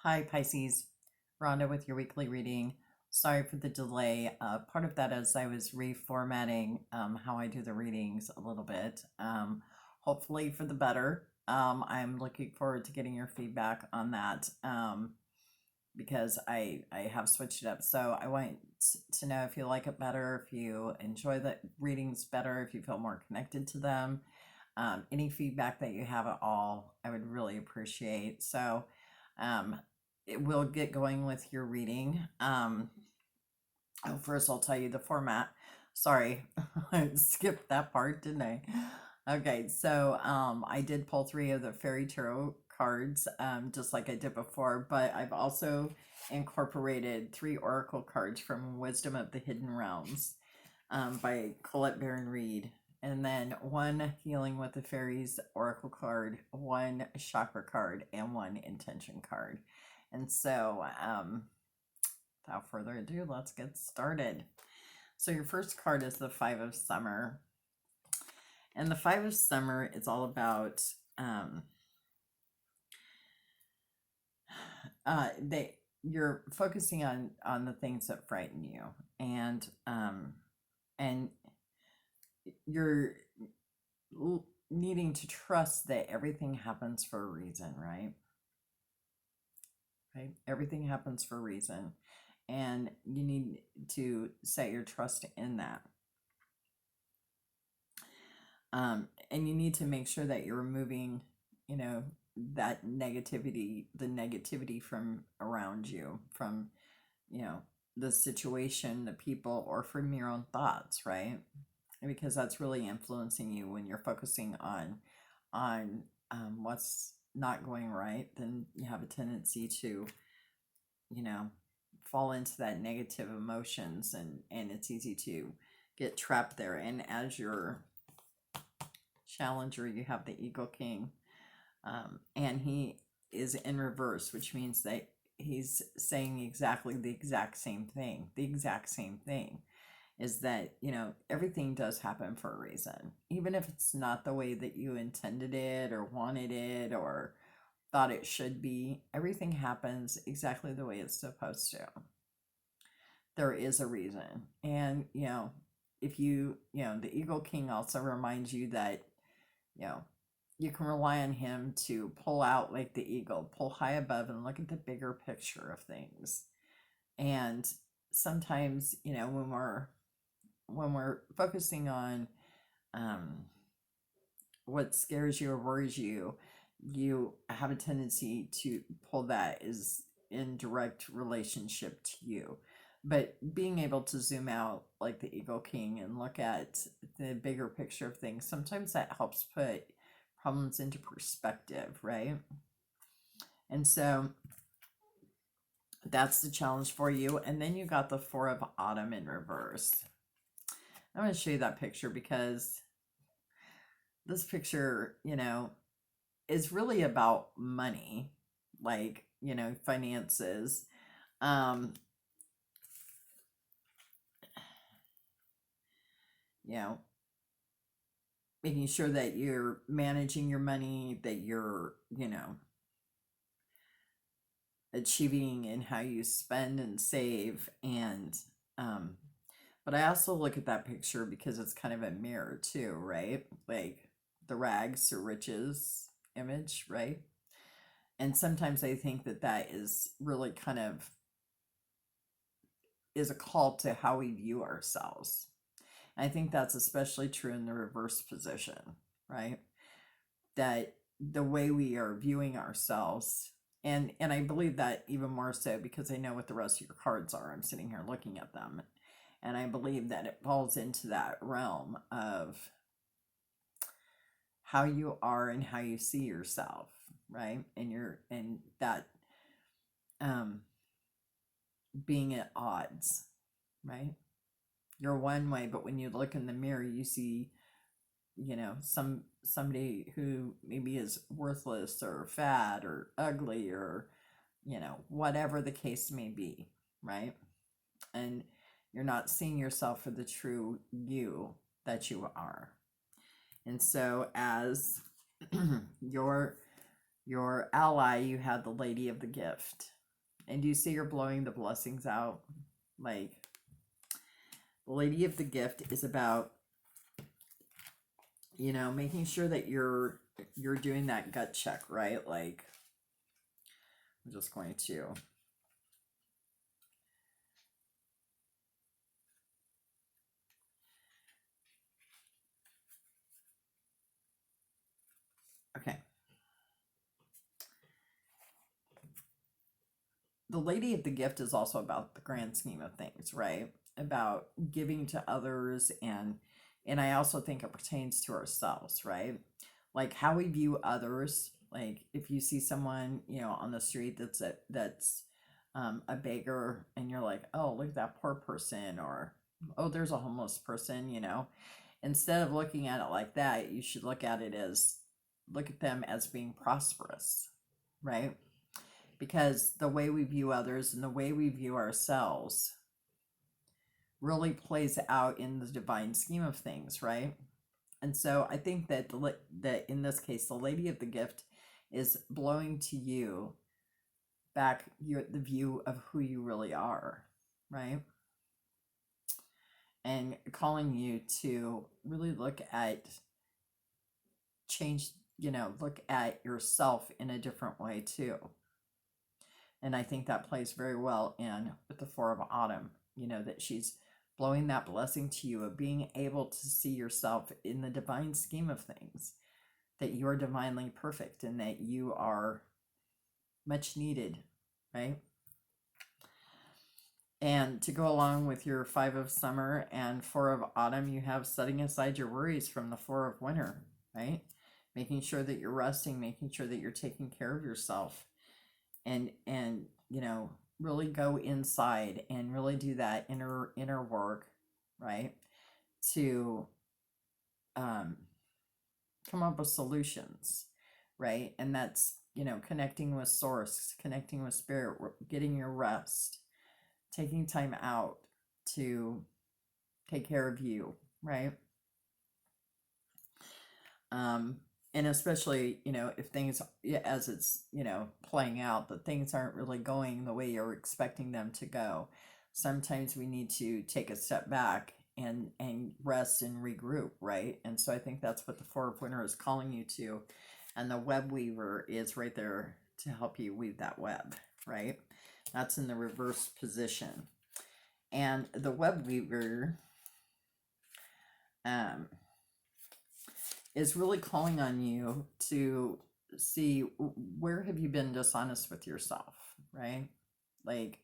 Hi, Pisces. Rhonda with your weekly reading. Sorry for the delay. Part of that is I was reformatting how I do the readings a little bit, hopefully for the better. I'm looking forward to getting your feedback on that because I have switched it up. So I want to know if you like it better, if you enjoy the readings better, if you feel more connected to them. Any feedback that you have at all, I would really appreciate. So, um, we'll get going with your reading. First, I'll tell you the format. Sorry, I skipped that part, didn't I? Okay, so I did pull three of the fairy tarot cards, just like I did before, but I've also incorporated three oracle cards from Wisdom of the Hidden Realms by Colette Baron Reed, and then one Healing with the Fairies oracle card, one chakra card, and one intention card. And so, without further ado, let's get started. So your first card is the Five of Summer. And the Five of Summer is all about you're focusing on the things that frighten you, and you're needing to trust that everything happens for a reason, right? Right? Everything happens for a reason, and you need to set your trust in that. And you need to make sure that you're removing, that negativity, the negativity from around you, from, the situation, the people, or from your own thoughts, right? Because that's really influencing you when you're focusing on what's not going right. Then you have a tendency to, you know, fall into that negative emotions, and it's easy to get trapped there. And as your challenger, you have the Eagle King, and he is in reverse, which means that he's saying exactly the exact same thing. The exact same thing is that, everything does happen for a reason, even if it's not the way that you intended it or wanted it or thought it should be. Everything happens exactly the way it's supposed to. There is a reason. And, if the Eagle King also reminds you that, you know, you can rely on him to pull out like the eagle, pull high above and look at the bigger picture of things. And sometimes, when we're focusing on what scares you or worries you, you have a tendency to pull that is in direct relationship to you. But being able to zoom out like the Eagle King and look at the bigger picture of things, sometimes that helps put problems into perspective, right? And so that's the challenge for you. And then you got the Four of Autumn in reverse. I'm going to show you that picture because this picture, is really about money, like, finances. Um, you know, Making sure that you're managing your money, that you're, achieving in how you spend and save. And but I also look at that picture because it's kind of a mirror too, right? Like the rags to riches image, right? And sometimes I think that that is really kind of is a call to how we view ourselves. And I think that's especially true in the reverse position, right? That the way we are viewing ourselves, and I believe that even more so because I know what the rest of your cards are. I'm sitting here looking at them, and I believe that it falls into that realm of how you are and how you see yourself, right? And that um being at odds, right? You're one way, but when you look in the mirror, you see, somebody who maybe is worthless or fat or ugly or, whatever the case may be, right? And you're not seeing yourself for the true you that you are. And so as your Your ally, you had the Lady of the Gift. And do you see her blowing the blessings out? Like, the Lady of the Gift is about, you know, making sure that you're doing that gut check, right? Like, I'm just going to, okay. The Lady of the Gift is also about the grand scheme of things, right? About giving to others, and I also think it pertains to ourselves, right? Like how we view others. Like if you see someone, you know, on the street that's a beggar, and you're like, oh, look at that poor person, or oh, there's a homeless person, you know. Instead of looking at it like that, you should look at it as, look at them as being prosperous, right? Because the way we view others and the way we view ourselves really plays out in the divine scheme of things, right? And so I think that that in this case, the Lady of the Gift is blowing to you back the view of who you really are, right? And calling you to really look at change, you know, look at yourself in a different way too. And I think that plays very well in with the Four of Autumn, you know, that she's blowing that blessing to you of being able to see yourself in the divine scheme of things, that you are divinely perfect and that you are much needed, right? And to go along with your Five of Summer and Four of Autumn, you have setting aside your worries from the Four of Winter, right? Making sure that you're resting, making sure that you're taking care of yourself, and you know, really go inside and really do that inner work, right? To come up with solutions, right? And that's, you know, connecting with source, connecting with spirit, getting your rest, taking time out to take care of you, right? And especially, you know, if things, as it's, you know, playing out, that things aren't really going the way you're expecting them to go, sometimes we need to take a step back and rest and regroup, right? And so I think that's what the Four of Winter is calling you to, and the web weaver is right there to help you weave that web, right? That's in the reverse position. And the web weaver is really calling on you to see where have you been dishonest with yourself, right? Like,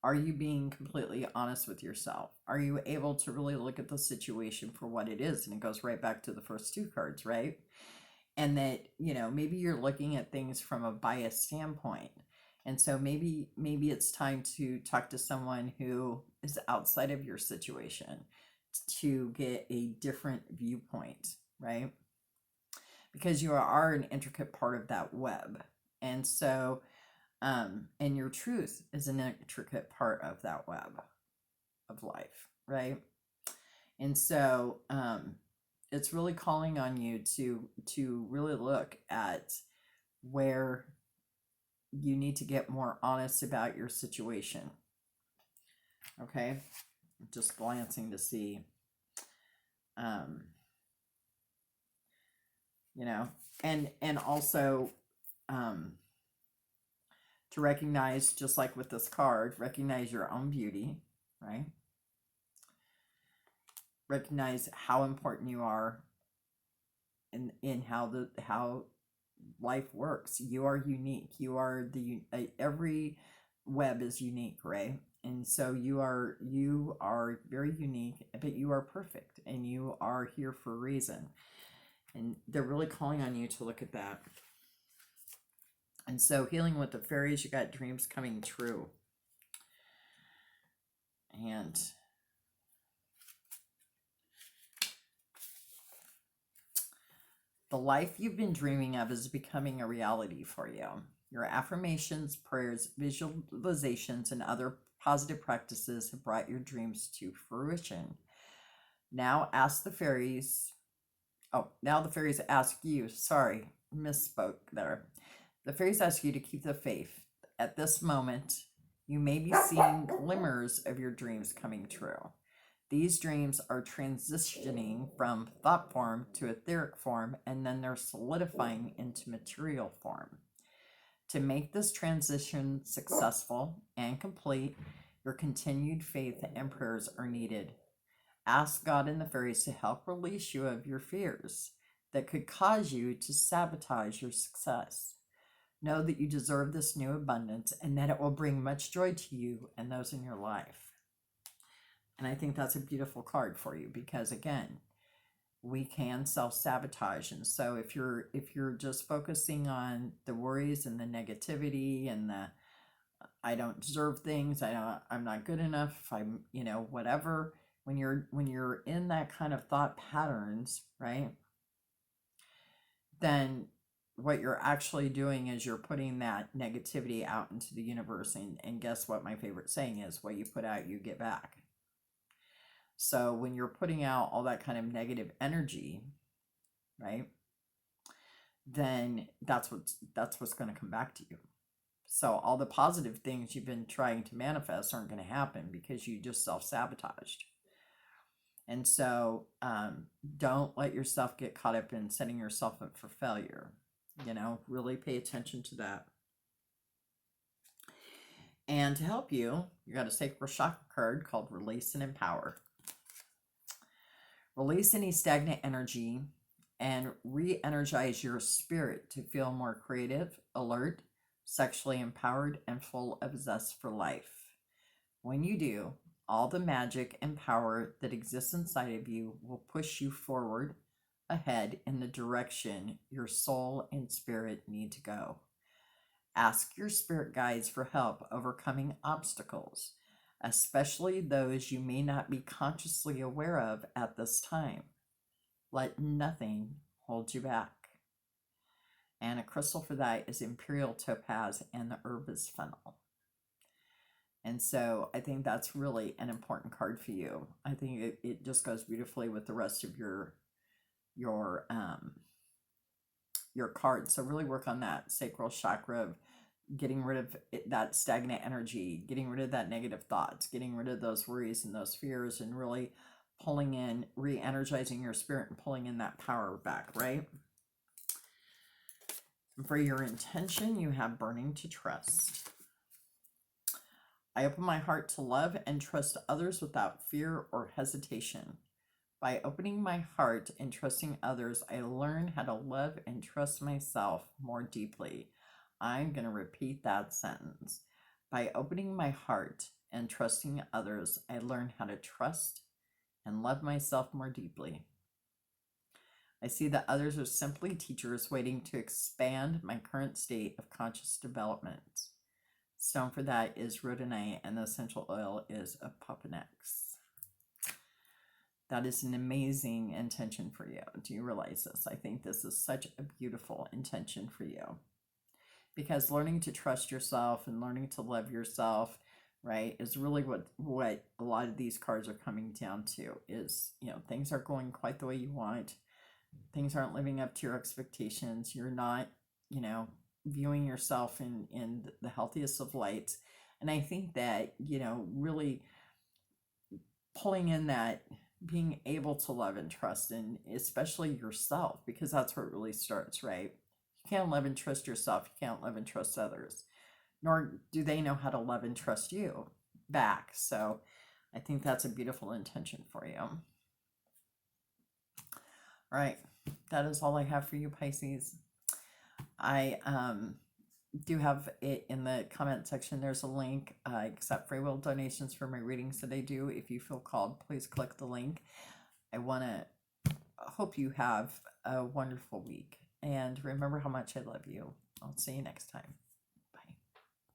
are you being completely honest with yourself? Are you able to really look at the situation for what it is? And it goes right back to the first two cards, right? And that, you know, maybe you're looking at things from a biased standpoint. And so maybe it's time to talk to someone who is outside of your situation to get a different viewpoint, right? Because you are an intricate part of that web. And so, and your truth is an intricate part of that web of life, right? And so, it's really calling on you to really look at where you need to get more honest about your situation. Okay, just glancing to see, you know, and also, to recognize, just like with this card, recognize your own beauty, right? Recognize how important you are in how life works. You are unique. You are every web is unique, right? And so you are very unique, but you are perfect, and you are here for a reason. And they're really calling on you to look at that. And so, healing with the fairies, you got dreams coming true. And the life you've been dreaming of is becoming a reality for you. Your affirmations, prayers, visualizations, and other positive practices have brought your dreams to fruition. Now ask the fairies. Oh, now the fairies ask you. Sorry, misspoke there. The fairies ask you to keep the faith. At this moment, you may be seeing glimmers of your dreams coming true. These dreams are transitioning from thought form to etheric form, and then they're solidifying into material form. To make this transition successful and complete, your continued faith and prayers are needed. Ask God and the fairies to help release you of your fears that could cause you to sabotage your success. Know that you deserve this new abundance and that it will bring much joy to you and those in your life. And I think that's a beautiful card for you because, again, we can self-sabotage. And so if you're just focusing on the worries and the negativity and the I don't deserve things, I'm not good enough, I'm, whatever, when you're in that kind of thought patterns, right? Then what you're actually doing is you're putting that negativity out into the universe, and guess what my favorite saying is, what you put out you get back. So when you're putting out all that kind of negative energy, right, then that's what's going to come back to you. So all the positive things you've been trying to manifest aren't going to happen because you just self-sabotaged. And so don't let yourself get caught up in setting yourself up for failure. Really pay attention to that. And to help you, you got a sacral chakra card called Release and Empower. Release any stagnant energy and re-energize your spirit to feel more creative, alert, sexually empowered, and full of zest for life. When you do, all the magic and power that exists inside of you will push you forward, ahead in the direction your soul and spirit need to go. Ask your spirit guides for help overcoming obstacles, especially those you may not be consciously aware of at this time. Let nothing hold you back. And a crystal for that is Imperial Topaz and the Urbis Funnel. And so I think that's really an important card for you. I think it just goes beautifully with the rest of your cards. So really work on that sacral chakra of getting rid of that stagnant energy, getting rid of that negative thoughts, getting rid of those worries and those fears, and really pulling in, re-energizing your spirit and pulling in that power back, right? And for your intention, you have burning to trust. I open my heart to love and trust others without fear or hesitation. By opening my heart and trusting others, I learn how to love and trust myself more deeply. I'm going to repeat that sentence. By opening my heart and trusting others, I learn how to trust and love myself more deeply. I see that others are simply teachers waiting to expand my current state of conscious development. Stone for that is rhodonite, and the essential oil is a Papanex. That is an amazing intention for you. Do you realize this? I think this is such a beautiful intention for you. Because learning to trust yourself and learning to love yourself, right, is really what a lot of these cards are coming down to is, things aren't going quite the way you want. Things aren't living up to your expectations. You're not, viewing yourself in the healthiest of lights. And I think that, really pulling in that being able to love and trust, and especially yourself, because that's where it really starts, right? You can't love and trust yourself. You can't love and trust others, nor do they know how to love and trust you back. So I think that's a beautiful intention for you. All right. That is all I have for you, Pisces. I do have it in the comment section. There's a link. I accept free will donations for my readings that I do. If you feel called, please click the link. I want to hope you have a wonderful week. And remember how much I love you. I'll see you next time.